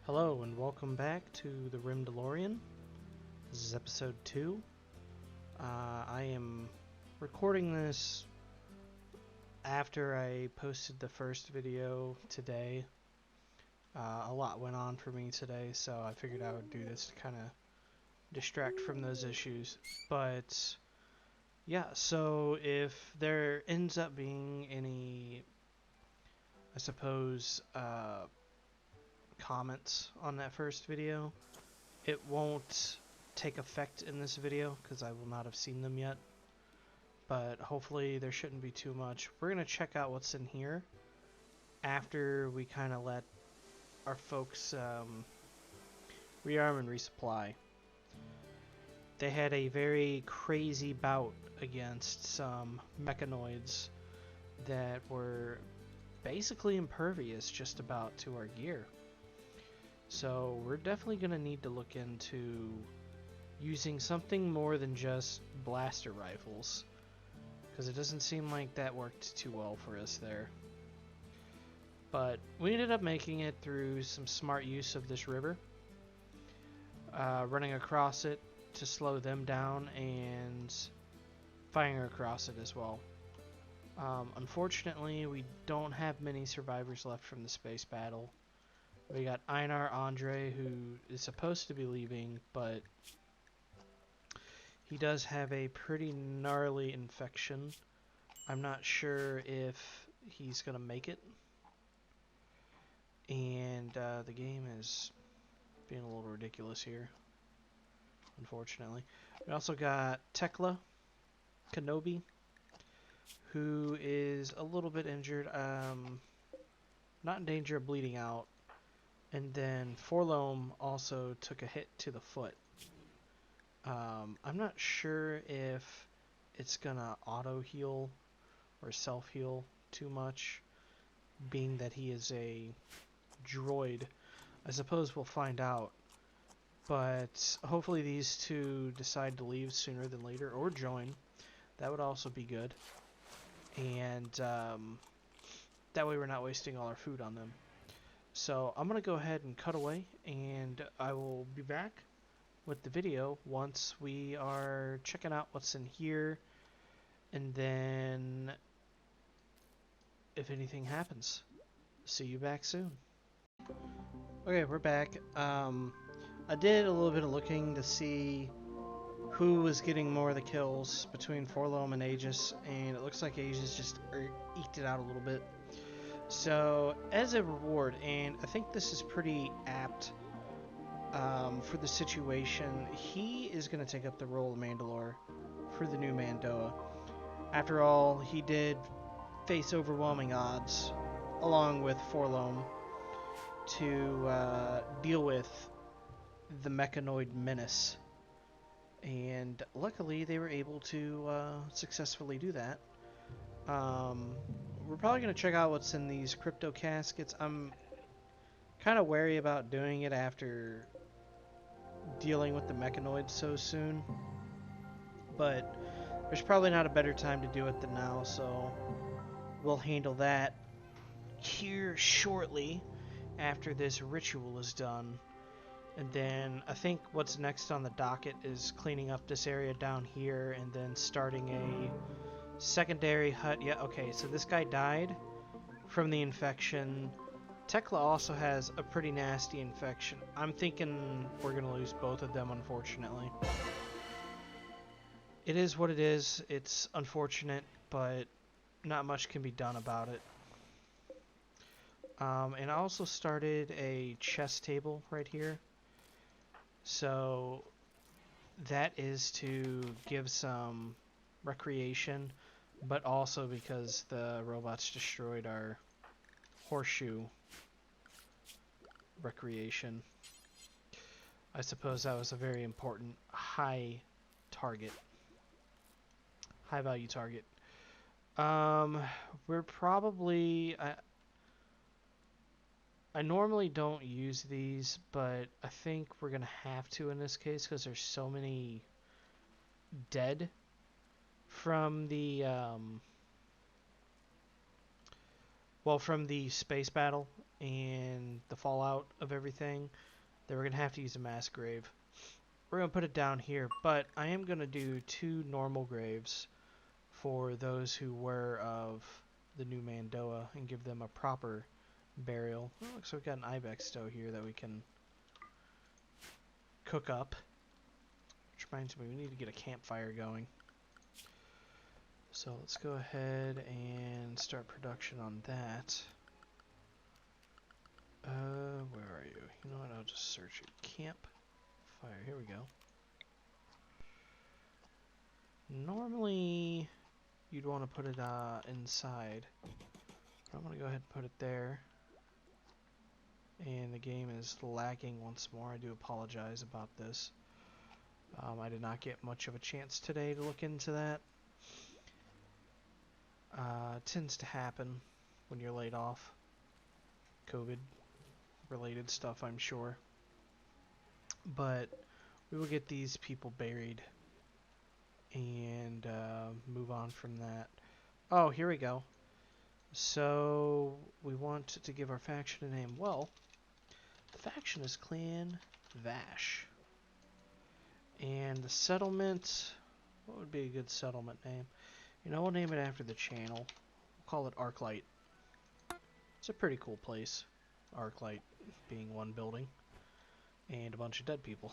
Hello and welcome back to the Rimdalorian. This is episode 2. I am recording this after I posted the first video today. A lot went on for me today, so I figured I would do this to kind of distract from those issues. But yeah, so if there ends up being any, I suppose, comments on that first video, it won't take effect in this video because I will not have seen them yet, but hopefully there shouldn't be too much. We're going to check out what's in here after we kind of let our folks rearm and resupply. They had a very crazy bout against some mechanoids that were basically impervious just about to our gear. So we're definitely going to need to look into using something more than just blaster rifles, because it doesn't seem like that worked too well for us there. But we ended up making it through some smart use of this river, running across it to slow them down and firing across it as well. Unfortunately, we don't have many survivors left from the space battle. We got Einar Andre, who is supposed to be leaving, but he does have a pretty gnarly infection. I'm not sure if he's going to make it. And the game is being a little ridiculous here, unfortunately. We also got Tekla Kenobi, who is a little bit injured, not in danger of bleeding out. And then Forlome also took a hit to the foot. I'm not sure if it's gonna auto-heal or self-heal too much, being that he is a droid. I suppose we'll find out. But hopefully these two decide to leave sooner than later, or join. That would also be good. And that way we're not wasting all our food on them. So I'm going to go ahead and cut away, and I will be back with the video once we are checking out what's in here, and then if anything happens. See you back soon. Okay, we're back. I did a little bit of looking to see who was getting more of the kills between Forlome and Aegis, and it looks like Aegis just eked it out a little bit. So, as a reward, and I think this is pretty apt for the situation, he is going to take up the role of Mandalore for the new Mandoa. After all, he did face overwhelming odds, along with Forlome, to deal with the mechanoid menace. And luckily, they were able to successfully do that. We're probably going to check out what's in these crypto caskets. I'm kind of wary about doing it after dealing with the mechanoids so soon, but there's probably not a better time to do it than now, so we'll handle that here shortly after this ritual is done. And then I think what's next on the docket is cleaning up this area down here and then starting a secondary hut. Yeah, okay, so this guy died from the infection. Tekla also has a pretty nasty infection. I'm thinking we're going to lose both of them, unfortunately. It is what it is. It's unfortunate, but not much can be done about it. And I also started a chess table right here. So that is to give some recreation, but also because the robots destroyed our horseshoe recreation. I suppose that was a very important high value target. We're probably, I normally don't use these, but I think we're gonna have to in this case because there's so many dead from the from the space battle, and the fallout of everything, then we're going to have to use a mass grave. We're going to put it down here, but I am going to do 2 normal graves for those who were of the new Mandoa and give them a proper burial. Oh, looks like we've got an ibex doe here that we can cook up. Which reminds me, we need to get a campfire going. So let's go ahead and start production on that. Where are you? You know what, I'll just search it. Campfire, here we go. Normally, you'd want to put it inside. But I'm going to go ahead and put it there. And the game is lagging once more. I do apologize about this. I did not get much of a chance today to look into that. It tends to happen when you're laid off. COVID related stuff, I'm sure. But we will get these people buried and move on from that. Oh, here we go. So we want to give our faction a name. Well, the faction is Clan Vash. And the settlement, what would be a good settlement name? You know, we'll name it after the channel. We'll call it Arclight. It's a pretty cool place. Arclight being one building. And a bunch of dead people.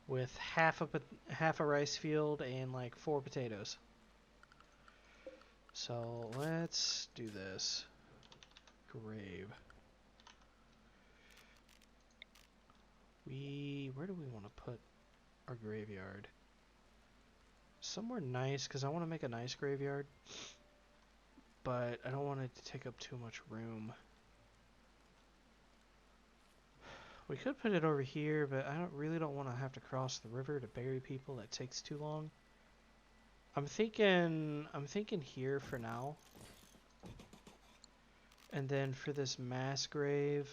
With half a rice field and like 4 potatoes. So let's do this. Grave. Where do we want to put our graveyard? Somewhere nice, because I want to make a nice graveyard. But I don't want it to take up too much room. We could put it over here, but I really don't want to have to cross the river to bury people. That takes too long. I'm thinking here for now. And then for this mass grave,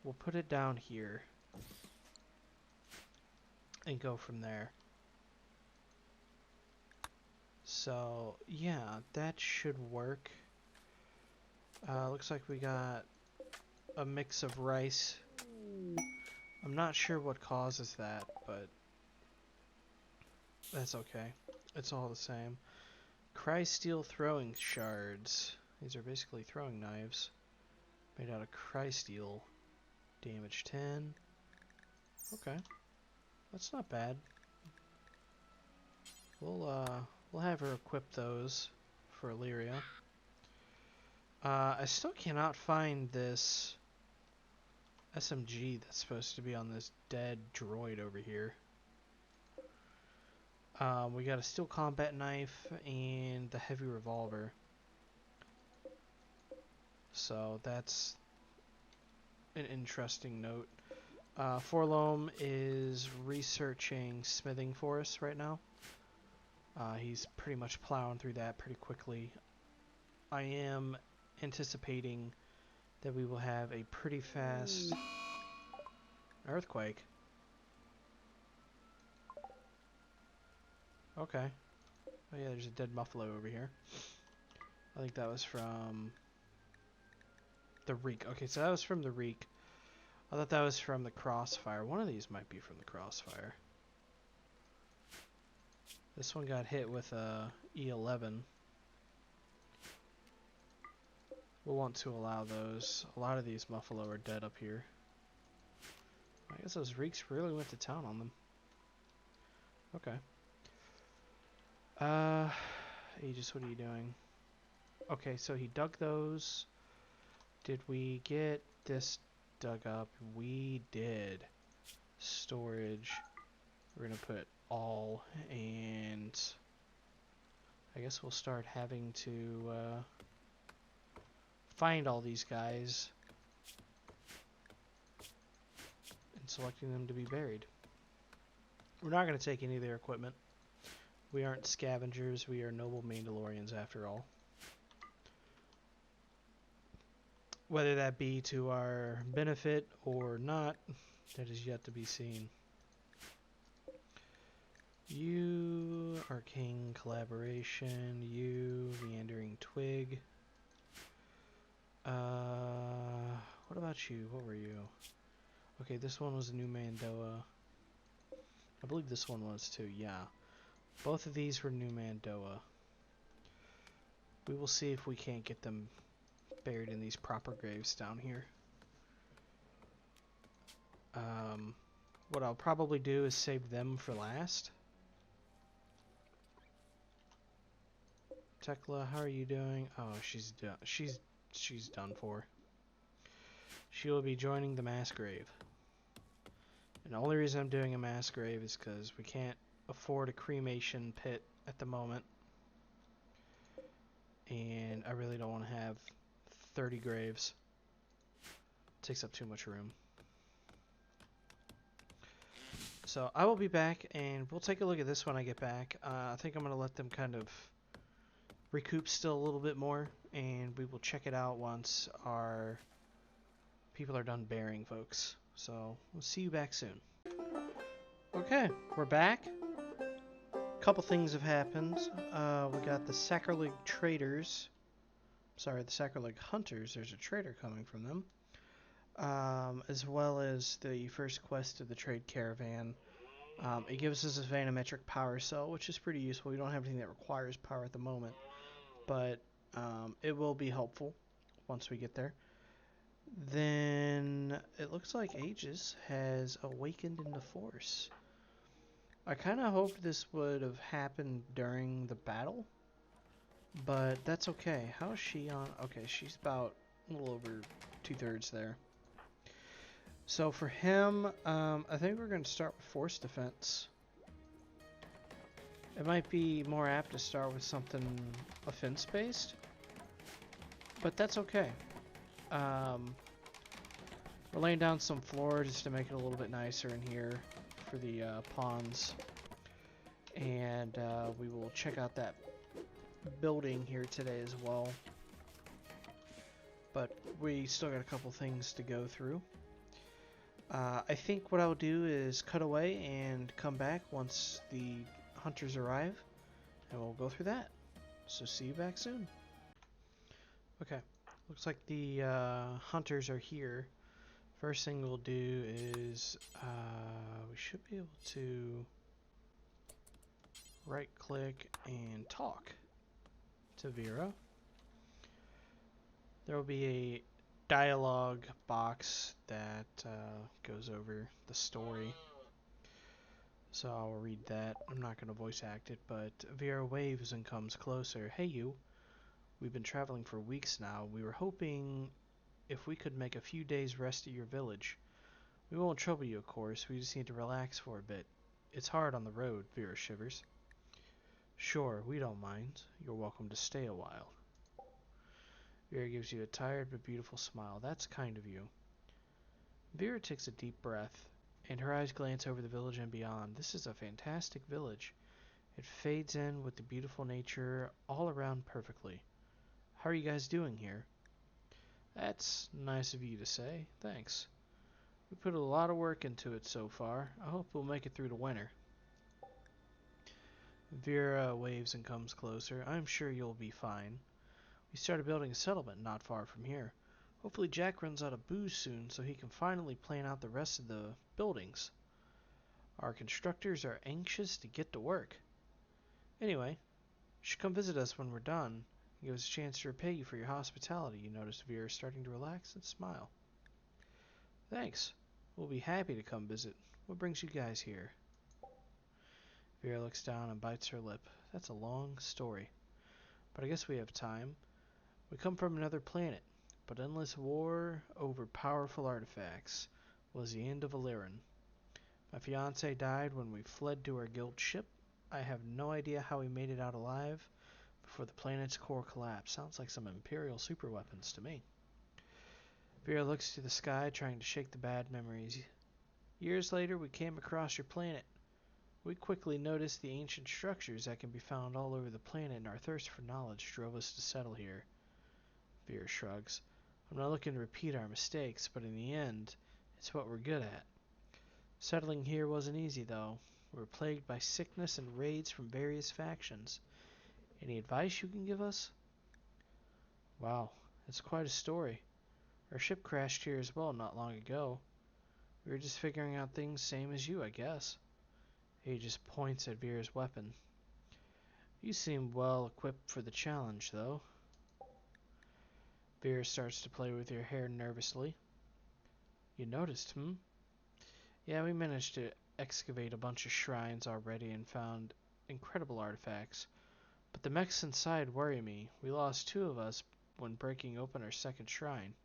we'll put it down here. And go from there. So, yeah, that should work. Looks like we got a mix of rice. I'm not sure what causes that, but that's okay. It's all the same. Crysteel throwing shards. These are basically throwing knives. Made out of crysteel. Damage 10. Okay. That's not bad. We'll have her equip those for Alleria. I still cannot find this SMG that's supposed to be on this dead droid over here. We got a steel combat knife and the heavy revolver. So that's an interesting note. Forlom is researching smithing for us right now. He's pretty much plowing through that pretty quickly. I am anticipating that we will have a pretty fast earthquake. Okay. Oh yeah, there's a dead buffalo over here. I think that was from the Reek. Okay, so that was from the Reek. I thought that was from the Crossfire. One of these might be from the Crossfire. This one got hit with a E11. We'll want to allow those. A lot of these buffalo are dead up here. I guess those Reeks really went to town on them. Okay. Aegis, what are you doing? Okay, so he dug those. Did we get this dug up? We did. Storage. We're gonna put all, and I guess we'll start having to find all these guys and selecting them to be buried. We're not going to take any of their equipment. We aren't scavengers, we are noble Mandalorians after all. Whether that be to our benefit or not, that is yet to be seen. You, Arcane Collaboration, you, Meandering Twig. What about you? What were you? Okay, this one was a new Mandoa. I believe this one was too, yeah. Both of these were new Mandoa. We will see if we can't get them buried in these proper graves down here. What I'll probably do is save them for last. Tekla, how are you doing? Oh, she's done. She's done for. She will be joining the mass grave. And the only reason I'm doing a mass grave is because we can't afford a cremation pit at the moment. And I really don't want to have 30 graves. It takes up too much room. So I will be back and we'll take a look at this when I get back. I think I'm going to let them kind of recoup still a little bit more. And we will check it out once our people are done burying folks. So we'll see you back soon. Okay, we're back. Couple things have happened. We got the Sacrileg Traders. Sorry, the Sacrileg Hunters. There's a trader coming from them. As well as the first quest of the trade caravan. It gives us a vanometric power cell, which is pretty useful. We don't have anything that requires power at the moment, but it will be helpful once we get there. Then it looks like Aegis has awakened in the Force. I kind of hoped this would have happened during the battle, but that's okay. How is she on? Okay, she's about a little over 2/3 there. So for him, I think we're going to start with Force Defense. It might be more apt to start with something offense-based, but that's okay. We're laying down some floor just to make it a little bit nicer in here for the pawns. And we will check out that building here today as well. But we still got a couple things to go through. I think what I'll do is cut away and come back once the hunters arrive, and we'll go through that. So see you back soon. Okay, looks like the hunters are here. First thing we'll do is we should be able to right click and talk to Vera. There will be a dialogue box that goes over the story. So I'll read that. I'm not going to voice act it, but Vera waves and comes closer. Hey you, we've been traveling for weeks now. We were hoping if we could make a few days rest at your village. We won't trouble you, of course. We just need to relax for a bit. It's hard on the road, Vera shivers. Sure, we don't mind. You're welcome to stay a while. Vera gives you a tired but beautiful smile. That's kind of you. Vera takes a deep breath, and her eyes glance over the village and beyond. This is a fantastic village. It fades in with the beautiful nature all around perfectly. How are you guys doing here? That's nice of you to say. Thanks. We put a lot of work into it so far. I hope we'll make it through the winter. Vera waves and comes closer. I'm sure you'll be fine. We started building a settlement not far from here. Hopefully Jack runs out of booze soon so he can finally plan out the rest of the buildings. Our constructors are anxious to get to work. Anyway, you should come visit us when we're done. Give us a chance to repay you for your hospitality. You notice Vera starting to relax and smile. Thanks. We'll be happy to come visit. What brings you guys here? Vera looks down and bites her lip. That's a long story. But I guess we have time. We come from another planet, but endless war over powerful artifacts was the end of Alleria. My fiancé died when we fled to our guild ship. I have no idea how we made it out alive before the planet's core collapsed. Sounds like some Imperial superweapons to me. Vera looks to the sky, trying to shake the bad memories. Years later, we came across your planet. We quickly noticed the ancient structures that can be found all over the planet, and our thirst for knowledge drove us to settle here. Vera shrugs. I'm not looking to repeat our mistakes, but in the end, it's what we're good at. Settling here wasn't easy, though. We were plagued by sickness and raids from various factions. Any advice you can give us? Wow, It's quite a story. Our ship crashed here as well not long ago. We were just figuring out things same as you, I guess. He just points at Vera's weapon. You seem well equipped for the challenge, though. Vera starts to play with your hair nervously. You noticed, hmm? Yeah, we managed to excavate a bunch of shrines already and found incredible artifacts. But the mechs inside worry me. We lost 2 of us when breaking open our second shrine.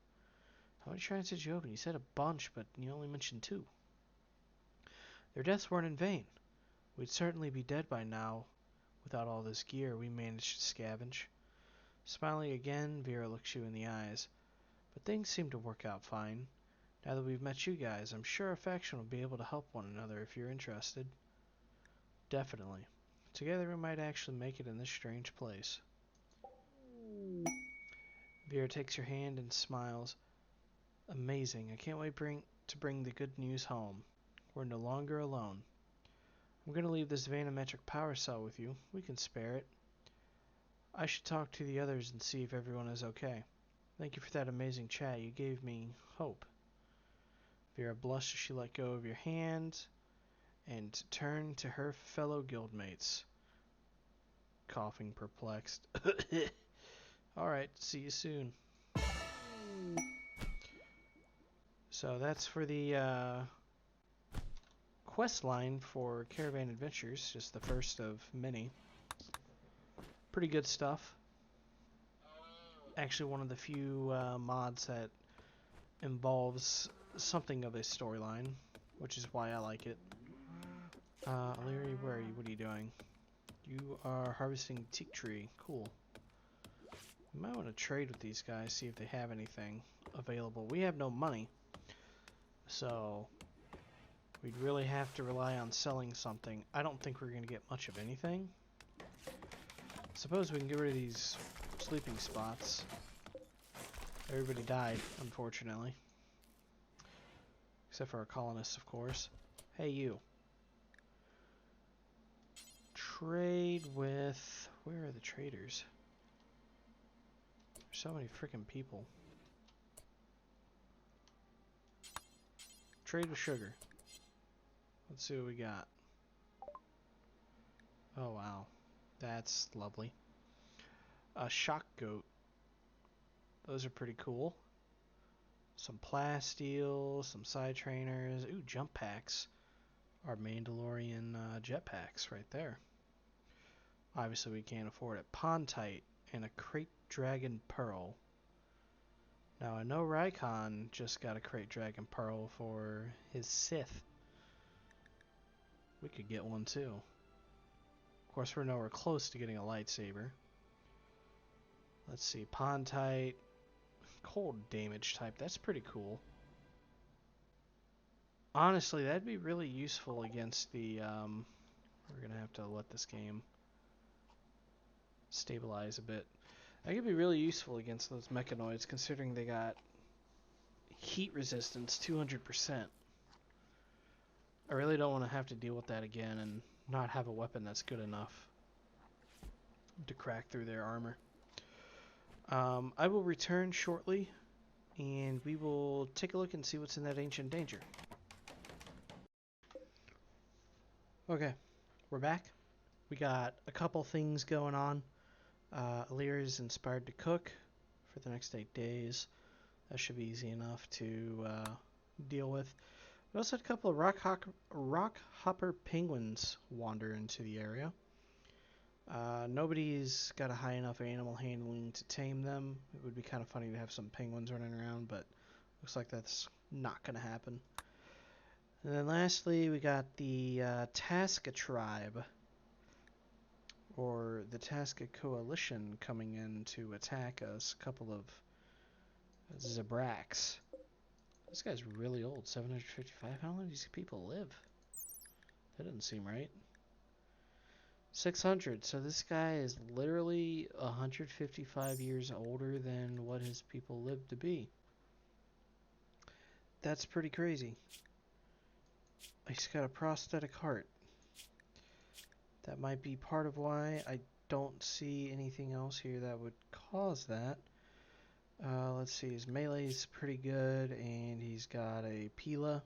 How many shrines did you open? You said a bunch, but you only mentioned 2. Their deaths weren't in vain. We'd certainly be dead by now without all this gear we managed to scavenge. Smiling again, Vera looks you in the eyes. But things seem to work out fine. Now that we've met you guys, I'm sure our faction will be able to help one another if you're interested. Definitely. Together we might actually make it in this strange place. Vera takes your hand and smiles. Amazing. I can't wait to bring the good news home. We're no longer alone. I'm going to leave this vanometric power cell with you. We can spare it. I should talk to the others and see if everyone is okay. Thank you for that amazing chat. You gave me hope. Vera blushed as she let go of your hand and turned to her fellow guildmates. Coughing perplexed. Alright, see you soon. So that's for the quest line for Caravan Adventures, just the first of many. Pretty good stuff. Actually one of the few mods that involves something of a storyline, which is why I like it. Alleria, where are you? What are you doing? You are harvesting teak tree. Cool. You might want to trade with these guys, see if they have anything available. We have no money, so we'd really have to rely on selling something. I don't think we're going to get much of anything. Suppose we can get rid of these sleeping spots. Everybody died, unfortunately. Except for our colonists, of course. Hey, you. Trade with... Where are the traders? There's so many freaking people. Trade with sugar. Let's see what we got. Oh, wow. That's lovely. A shock goat. Those are pretty cool. Some plasteel, some side trainers. Ooh, jump packs. Our Mandalorian jetpacks right there. Obviously we can't afford it. Pontite and a crate dragon pearl. Now I know Rycon just got a crate dragon pearl for his Sith. We could get one too. Of course we're nowhere close to getting a lightsaber. Let's see, Pontite, cold damage type, that's pretty cool. Honestly, that'd be really useful against the, we're gonna have to let this game stabilize a bit. That could be really useful against those mechanoids, considering they got heat resistance 200%. I really don't want to have to deal with that again and not have a weapon that's good enough to crack through their armor. I will return shortly, and we will take a look and see what's in that ancient danger. Okay, we're back. We got a couple things going on. Alleria is inspired to cook for the next 8 days. That should be easy enough to deal with. We also had a couple of rock hopper penguins wander into the area. Nobody's got a high enough animal handling to tame them. It would be kind of funny to have some penguins running around, but looks like that's not going to happen. And then lastly, we got the Tasca tribe, or the Tasca coalition, coming in to attack us. A couple of Zabraks. This guy's really old, 755. How long do these people live? That doesn't seem right. 600. So this guy is literally 155 years older than what his people lived to be. That's pretty crazy. He's got a prosthetic heart. That might be part of why I don't see anything else here that would cause that. Let's see, his melee's pretty good, and he's got a Pila.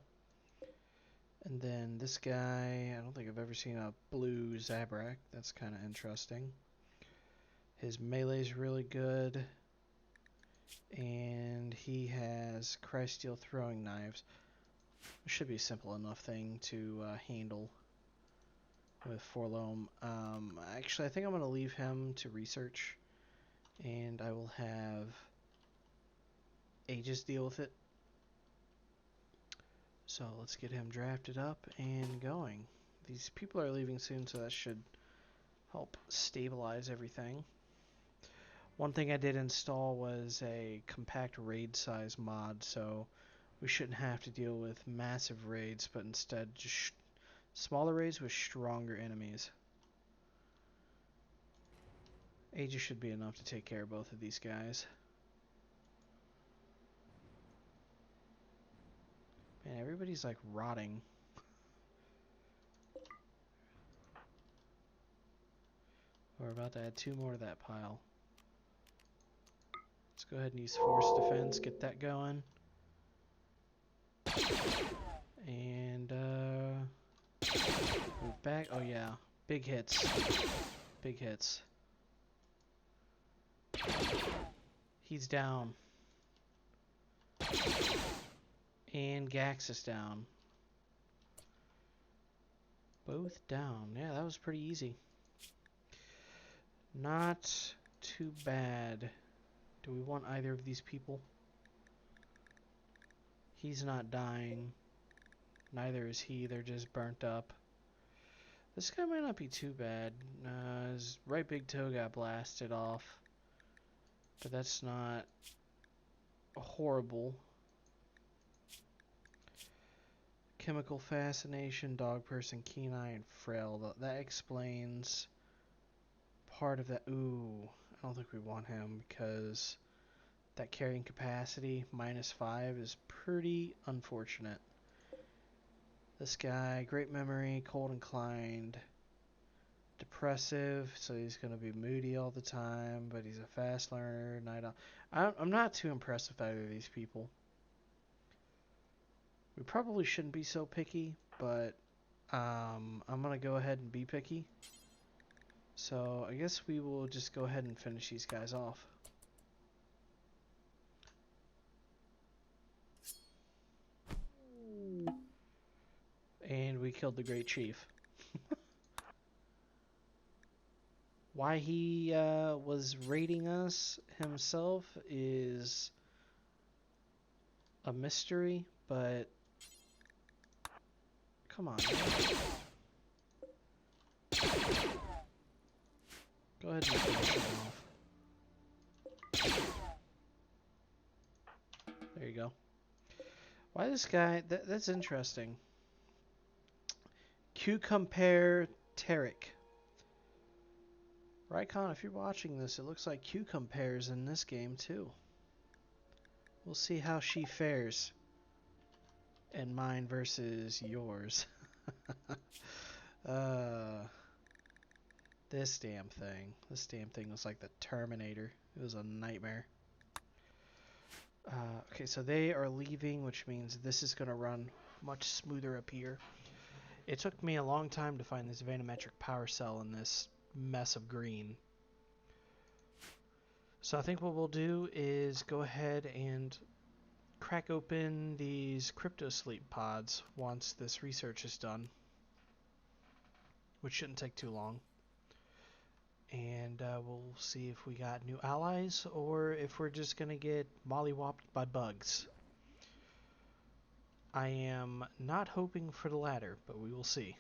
And then this guy, I don't think I've ever seen a blue Zabrak. That's kind of interesting. His melee's really good, and he has Crysteel throwing knives. It should be a simple enough thing to handle with Forlom. Actually, I think I'm going to leave him to research, and I will have Aegis deal with it. So let's get him drafted up and going. These people are leaving soon, so that should help stabilize everything. One thing I did install was a compact raid size mod, so we shouldn't have to deal with massive raids, but instead just smaller raids with stronger enemies. Aegis should be enough to take care of both of these guys. Man, everybody's like rotting. We're about to add 2 more to that pile. Let's go ahead and use Force Defense, get that going. And move back. Oh yeah, big hits. Big hits. He's down. And Gax is down. Both down. Yeah, that was pretty easy. Not too bad. Do we want either of these people? He's not dying. Neither is he. They're just burnt up. This guy might not be too bad. His right big toe got blasted off. But that's not horrible. Chemical fascination, dog person, keen eye, and frail. That explains part of that. Ooh, I don't think we want him because that carrying capacity, -5, is pretty unfortunate. This guy, great memory, cold inclined, depressive, so he's going to be moody all the time, but he's a fast learner, night owl. I'm not too impressed with either of these people. We probably shouldn't be so picky, but I'm going to go ahead and be picky. So I guess we will just go ahead and finish these guys off. And we killed the Great Chief. Why he was raiding us himself is a mystery, but come on. Go ahead and finish him off. There you go. Why this guy? That's interesting. Cucumber Tarek. Rycon, if you're watching this, it looks like Cucumber's in this game too. We'll see how she fares. And mine versus yours. This damn thing. This damn thing was like the Terminator. It was a nightmare. Okay, so they are leaving, which means this is going to run much smoother up here. It took me a long time to find this vanometric power cell in this mess of green. So I think what we'll do is go ahead and crack open these crypto sleep pods once this research is done, which shouldn't take too long. And we'll see if we got new allies or if we're just going to get mollywopped by bugs. I am not hoping for the latter, but we will see.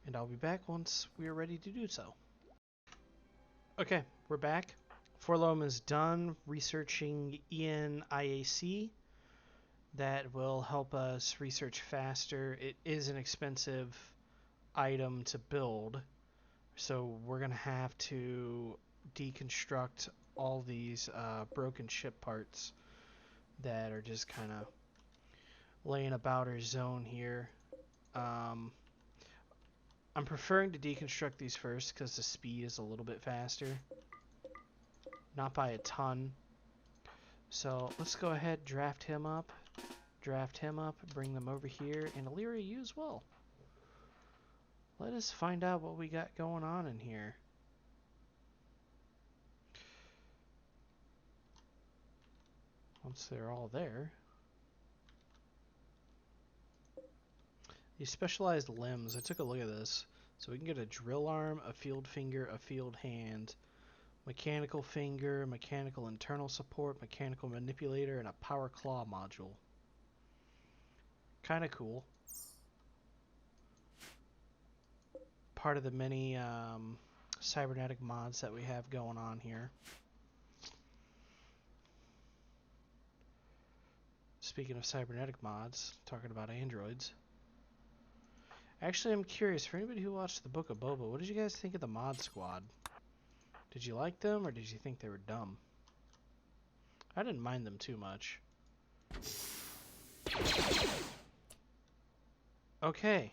And I'll be back once we are ready to do so. Okay, we're back. Forlom is done researching IAC. That will help us research faster. It is an expensive item to build, so we're going to have to deconstruct all these broken ship parts that are just kind of laying about our zone here. I'm preferring to deconstruct these first because the speed is a little bit faster. Not by a ton. So let's go ahead, draft him up, bring them over here, and Alleria, you as well. Let us find out what we got going on in here. Once they're all there. These specialized limbs, I took a look at this. So we can get a drill arm, a field finger, a field hand, mechanical finger, mechanical internal support, mechanical manipulator, and a power claw module. Kind of cool. Part of the many cybernetic mods that we have going on here. Speaking of cybernetic mods, talking about androids. Actually, I'm curious, for anybody who watched the Book of Boba, what did you guys think of the mod squad? Did you like them, or did you think they were dumb? I didn't mind them too much. Okay.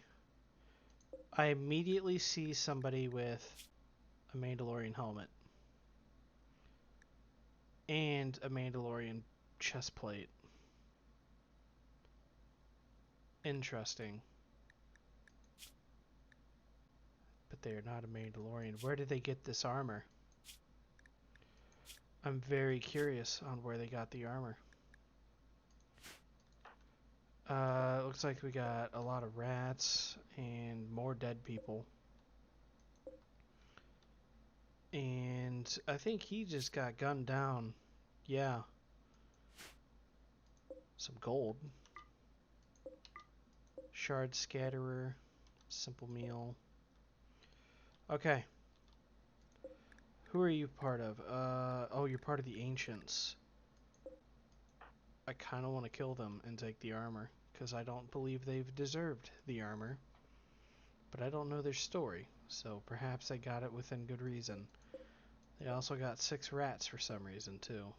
I immediately see somebody with a Mandalorian helmet. And a Mandalorian chest plate. Interesting. But they are not a Mandalorian. Where did they get this armor? I'm very curious on where they got the armor. Looks like we got a lot of rats and more dead people. And I think he just got gunned down. Yeah. Some gold. Shard scatterer. Simple meal. Okay. Who are you part of? Oh, you're part of the Ancients. I kind of want to kill them and take the armor, because I don't believe they've deserved the armor. But I don't know their story, so perhaps they got it within good reason. They also got 6 rats for some reason, too.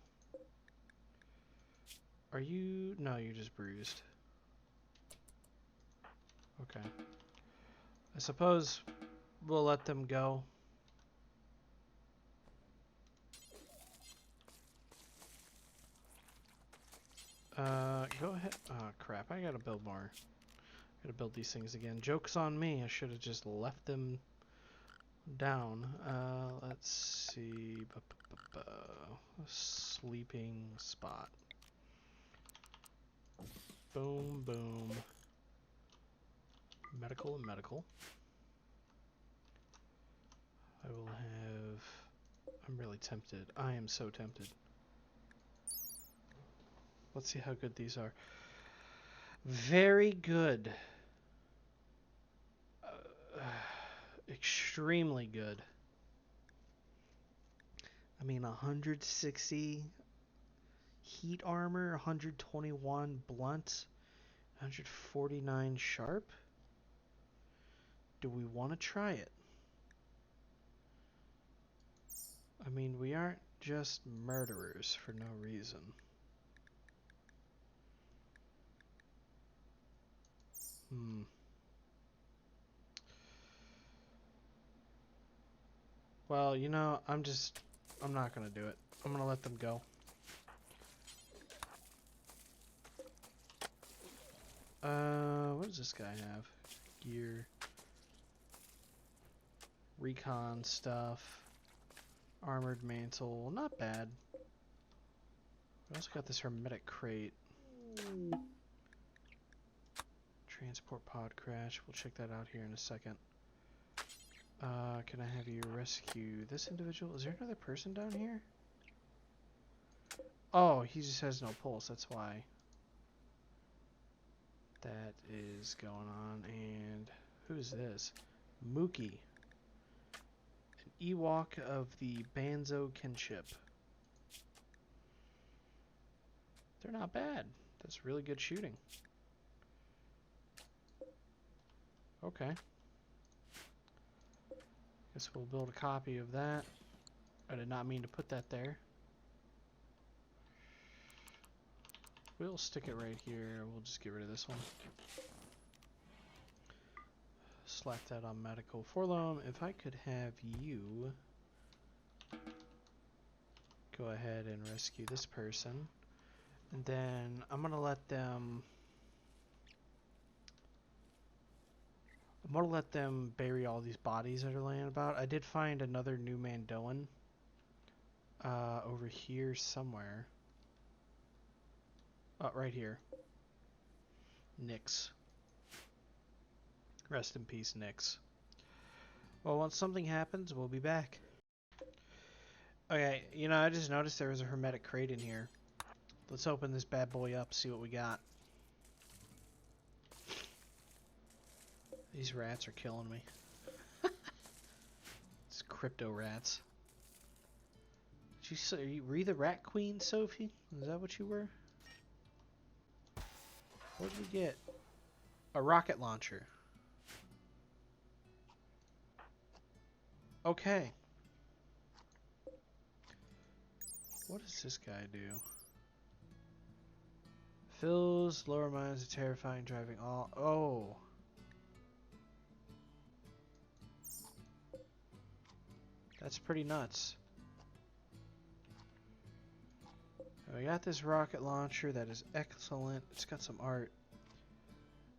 Are you... No, you're just bruised. Okay. I suppose we'll let them go. Go ahead. Oh, crap. I gotta build more. Gotta build these things again. Joke's on me. I should have just left them down. Let's see. Sleeping spot. Boom, boom. Medical and medical. I will have... I'm really tempted. I am so tempted. Let's see how good these are. Very good. Extremely good. I mean, 160 heat armor, 121 blunt, 149 sharp. Do we want to try it? I mean, we aren't just murderers for no reason. Well, you know, I'm not gonna do it. I'm gonna let them go. What does this guy have? Gear. Recon stuff. Armored mantle. Not bad. We also got this hermetic crate. Transport pod crash. We'll check that out here in a second. Can I have you rescue this individual? Is there another person down here? Oh, he just has no pulse. That's why. That is going on. And who's this? Mookie. An Ewok of the Banzo kinship. They're not bad. That's really good shooting. Okay. Guess we'll build a copy of that. I did not mean to put that there. We'll stick it right here. We'll just get rid of this one. Slap that on medical. Forlom, if I could have you go ahead and rescue this person. And then I'm gonna let them bury all these bodies that are laying about. I did find another new Mandoan over here somewhere. Oh, right here. Nyx. Rest in peace, Nyx. Well, once something happens, we'll be back. Okay, you know, I just noticed there was a hermetic crate in here. Let's open this bad boy up, see what we got. These rats are killing me. It's crypto rats. Were you the rat queen, Sophie? Is that what you were? What did we get? A rocket launcher. Okay. What does this guy do? Fills lower minds with terrifying driving all. Oh. That's pretty nuts. We got this rocket launcher that is excellent. It's got some art.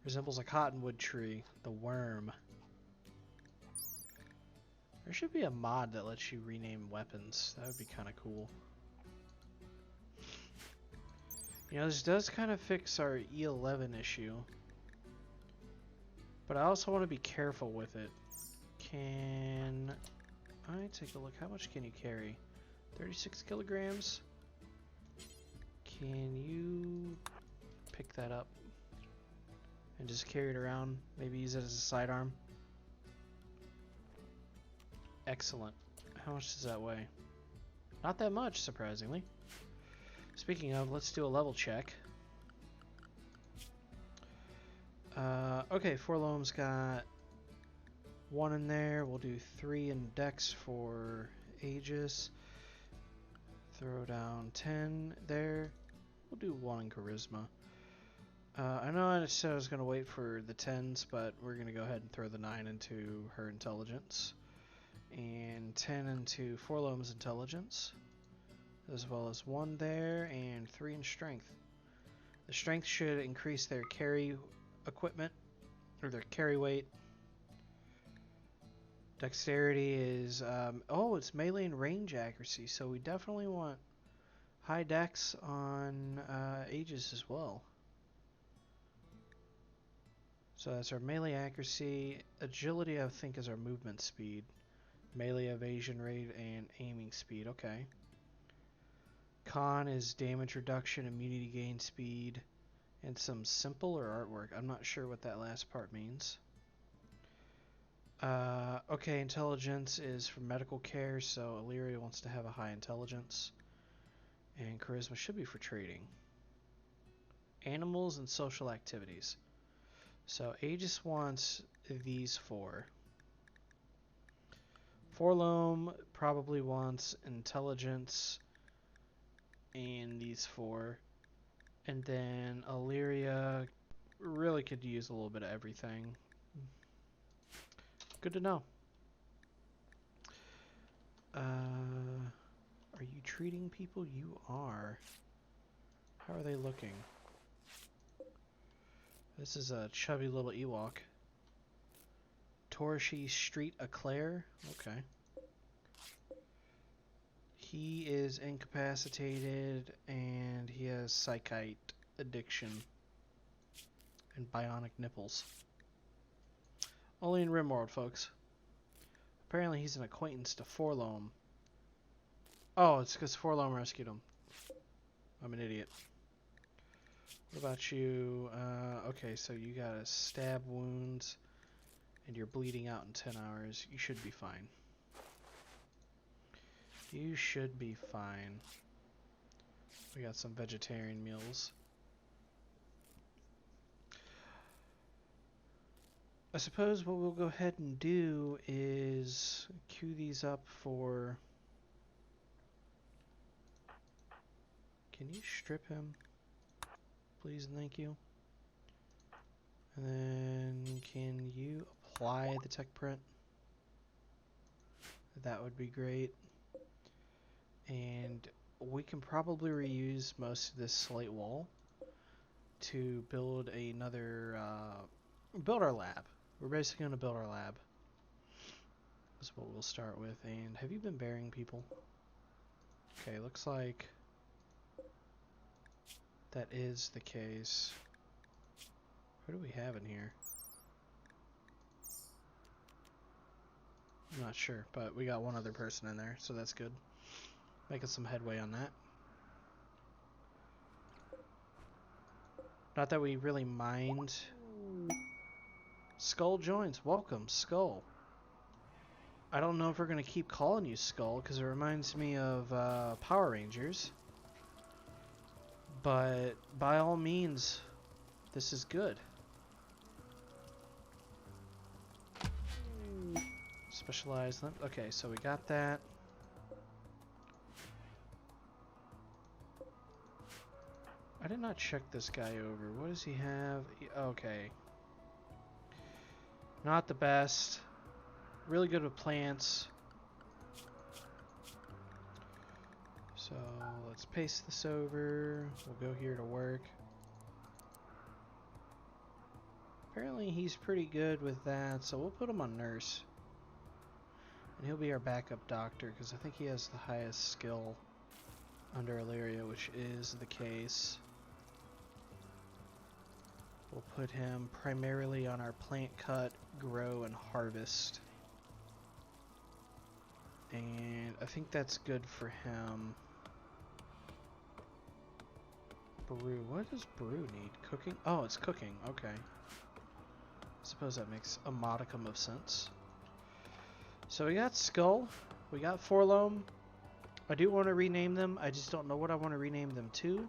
Resembles a cottonwood tree. The worm. There should be a mod that lets you rename weapons. That would be kind of cool. You know, this does kind of fix our E11 issue. But I also want to be careful with it. Can I take a look? How much can you carry? 36 kilograms? Can you pick that up and just carry it around? Maybe use it as a sidearm? Excellent. How much does that weigh? Not that much, surprisingly. Speaking of, let's do a level check. Okay, Forlom's got 1 in there. We'll do 3 in Dex for Aegis. Throw down 10 there. We'll do 1 in Charisma. I know I said I was going to wait for the 10s, but we're going to go ahead and throw the 9 into her intelligence. And 10 into Forlom's intelligence. As well as 1 there and 3 in strength. The strength should increase their carry equipment, or their carry weight. Dexterity is, it's melee and range accuracy, so we definitely want high dex on Aegis as well. So that's our melee accuracy. Agility, I think, is our movement speed. Melee evasion rate and aiming speed, okay. Con is damage reduction, immunity gain speed, and some simple or artwork. I'm not sure what that last part means. Okay, intelligence is for medical care, so Alleria wants to have a high intelligence. And charisma should be for trading. Animals and social activities. So Aegis wants these 4. Forlom probably wants intelligence and these 4. And then Alleria really could use a little bit of everything. Good to know. Are you treating people? You are. How are they looking? This is a chubby little Ewok. Torshi Street Eclair. Okay. He is incapacitated and he has psychite addiction and bionic nipples. Only in Rimworld, folks. Apparently he's an acquaintance to Forlom. Oh, it's because Forlom rescued him. I'm an idiot. What about you? Okay, so you got a stab wounds and you're bleeding out in 10 hours. You should be fine. You should be fine. We got some vegetarian meals. I suppose what we'll go ahead and do is queue these up for... Can you strip him? Please and thank you. And then can you apply the tech print? That would be great. And we can probably reuse most of this slate wall to build build our lab. We're basically going to build our lab. That's what we'll start with. And have you been burying people? Okay, looks like that is the case. Who do we have in here? I'm not sure, but we got one other person in there, so that's good. Making some headway on that. Not that we really mind. Skull joins. Welcome, Skull. I don't know if we're going to keep calling you Skull, because it reminds me of Power Rangers. But by all means, this is good. Specialized limp. Okay, so we got that. I did not check this guy over. What does he have? Okay. Not the best. Really good with plants. So let's paste this over. We'll go here to work. Apparently he's pretty good with that, so we'll put him on nurse. And he'll be our backup doctor, because I think he has the highest skill under Alleria, which is the case. We'll put him primarily on our plant cut, grow, and harvest. And I think that's good for him. Brew. What does brew need? Cooking? Oh, it's cooking. Okay. I suppose that makes a modicum of sense. So we got Skull. We got Forlome. I do want to rename them. I just don't know what I want to rename them to.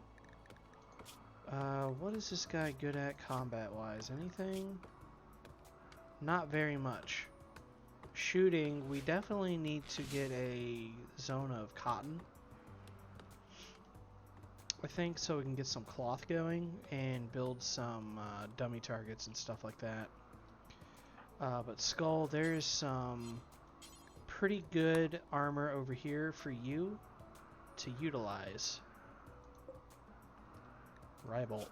What is this guy good at combat-wise? Anything? Not very much. Shooting, we definitely need to get a zone of cotton. I think so we can get some cloth going and build some dummy targets and stuff like that. But Skull, there's some pretty good armor over here for you to utilize. Rybolt.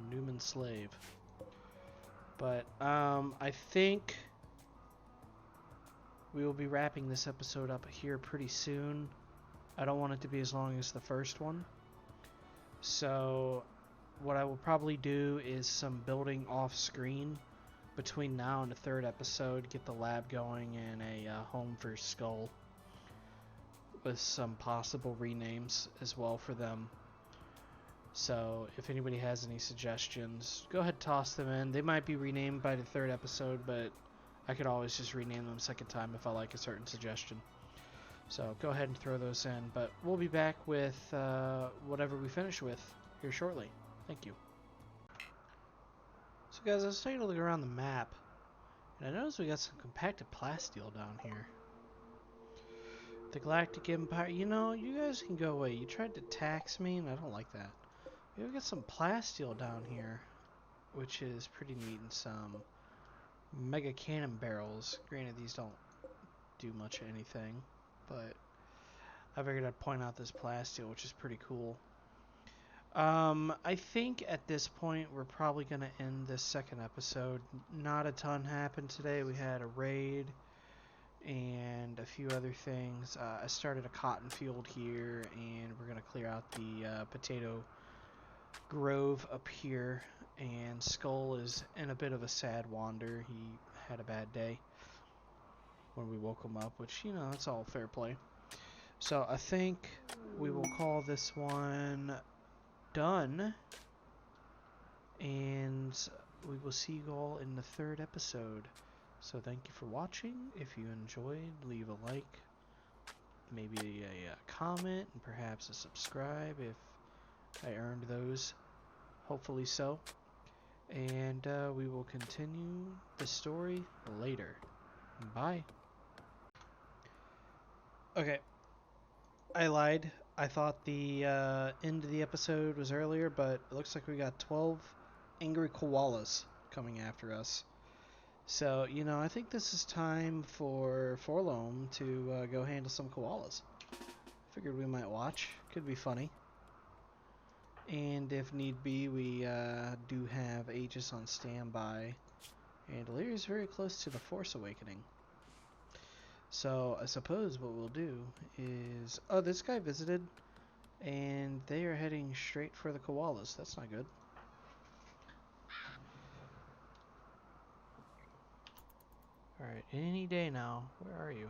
Newman Slave. But I think we will be wrapping this episode up here pretty soon. I don't want it to be as long as the first one. So what I will probably do is some building off screen between now and the third episode. Get the lab going and a home for Skull. With some possible renames as well for them. So if anybody has any suggestions, go ahead and toss them in. They might be renamed by the third episode, but I could always just rename them a second time if I like a certain suggestion. So go ahead and throw those in. But we'll be back with whatever we finish with here shortly. Thank you. So guys, I was taking a look around the map, and I noticed we got some compacted plasteel down here. The Galactic Empire, you know, you guys can go away. You tried to tax me, and I don't like that. We got some plasteel down here, which is pretty neat, and some mega cannon barrels. Granted, these don't do much of anything, but I figured I'd point out this plasteel, which is pretty cool. I think at this point we're probably going to end this second episode. Not a ton happened today. We had a raid and a few other things. I started a cotton field here, and we're going to clear out the potato grove up here. And Skull is in a bit of a sad wander. He had a bad day when we woke him up, which, you know, it's all fair play. So I think we will call this one done, and we will see you all in the third episode. So thank you for watching. If you enjoyed, leave a like, maybe a comment, and perhaps a subscribe if I earned those. Hopefully so. And we will continue the story later. Bye. Okay. I lied. I thought the end of the episode was earlier, but it looks like we got 12 angry koalas coming after us. So, you know, I think this is time for Forlome to go handle some koalas. Figured we might watch. Could be funny. And if need be, we do have Aegis on standby. And Alleria is very close to the Force Awakening. So I suppose what we'll do is... Oh, this guy visited, and they are heading straight for the koalas. That's not good. Alright, any day now. Where are you?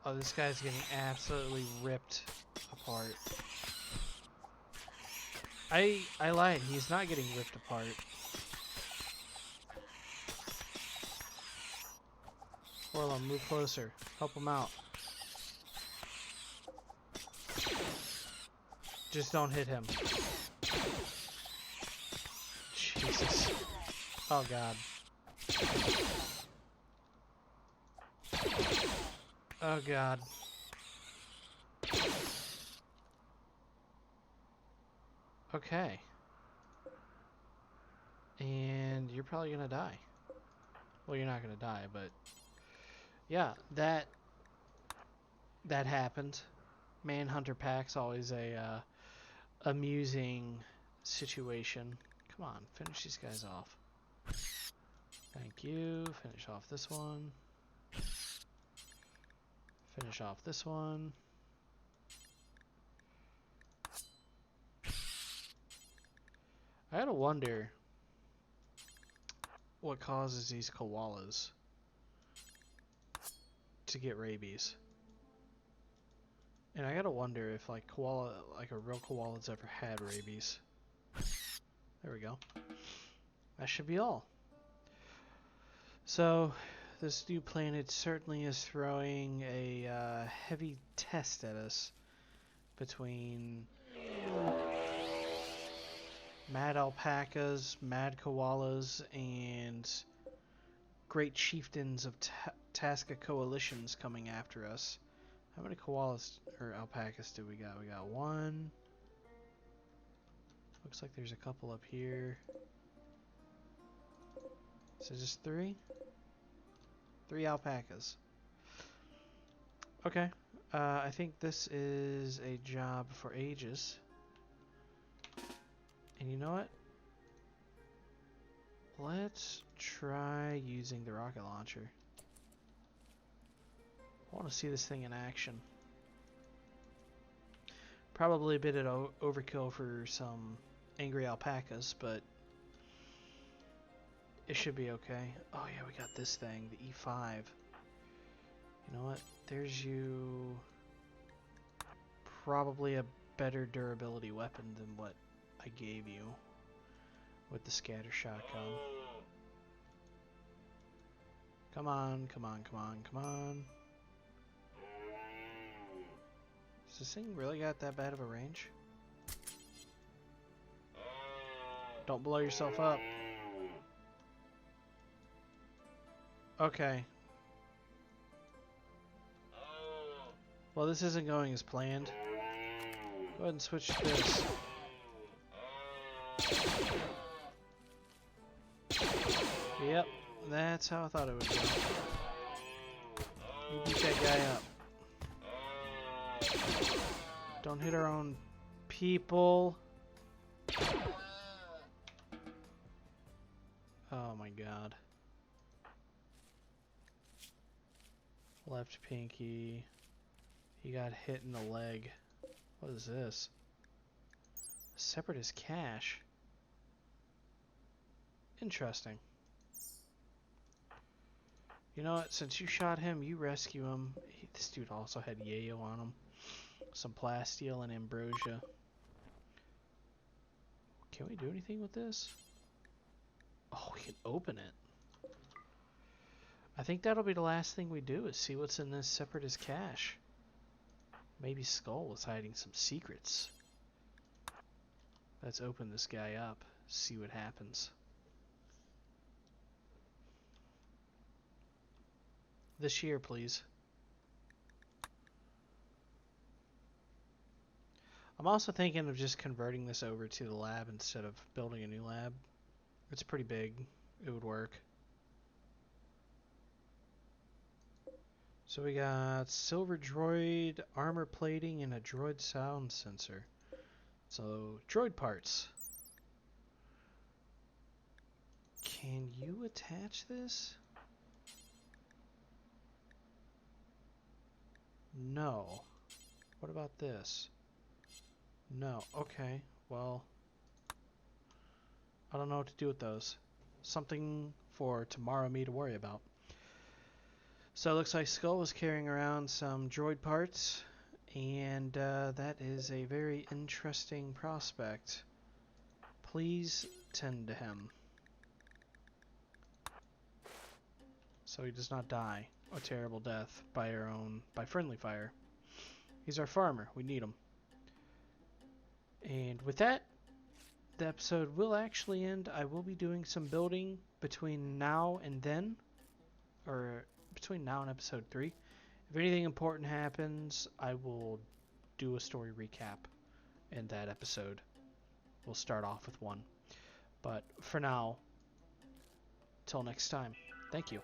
Oh, this guy's getting absolutely ripped apart. I lied. He's not getting ripped apart. Forlome, move closer. Help him out. Just don't hit him. Jesus. Oh, God. Oh, God. Okay. And you're probably gonna die. Well, you're not gonna die, but... Yeah, that happened. Manhunter Pack's always a amusing situation. Come on, finish these guys off. Thank you. Finish off this one. Finish off this one. I gotta wonder what causes these koalas to get rabies. And I gotta wonder if like a real koala's ever had rabies. There we go. That should be all. So, this new planet certainly is throwing a heavy test at us between mad alpacas, mad koalas, and great chieftains of Tasca coalitions coming after us. How many koalas or alpacas do we got? We got one. Looks like there's a couple up here. So just three? 3 alpacas. Okay. I think this is a job for Aegis. And you know what? Let's try using the rocket launcher. I want to see this thing in action. Probably a bit of overkill for some angry alpacas, but it should be okay. Oh yeah, we got this thing, the E5. You know what? There's you. Probably a better durability weapon than what I gave you with the scatter shotgun. Come on, come on, come on, come on. Does this thing really got that bad of a range? Don't blow yourself up. Okay. Well, this isn't going as planned. Go ahead and switch to this. Yep, that's how I thought it would go. You beat that guy up. Don't hit our own people. Oh my god. Left pinky. He got hit in the leg. What is this? Separatist cache. Interesting. You know what? Since you shot him, you rescue him. This dude also had yayo on him. Some plasteel and ambrosia. Can we do anything with this? Oh, we can open it. I think that'll be the last thing we do is see what's in this separatist cache. Maybe Skull is hiding some secrets. Let's open this guy up, see what happens. This year, please. I'm also thinking of just converting this over to the lab instead of building a new lab. It's pretty big. It would work. So we got silver droid, armor plating, and a droid sound sensor. So, droid parts. Can you attach this? No. What about this? No. Okay. Well, I don't know what to do with those. Something for tomorrow me to worry about. So it looks like Skull was carrying around some droid parts, and that is a very interesting prospect. Please tend to him, so he does not die a terrible death by friendly fire. He's our farmer. We need him. And with that, the episode will actually end. I will be doing some building between now and then, or between now and episode 3. If anything important happens, I will do a story recap in that episode. We'll start off with one. But for now, till next time, thank you.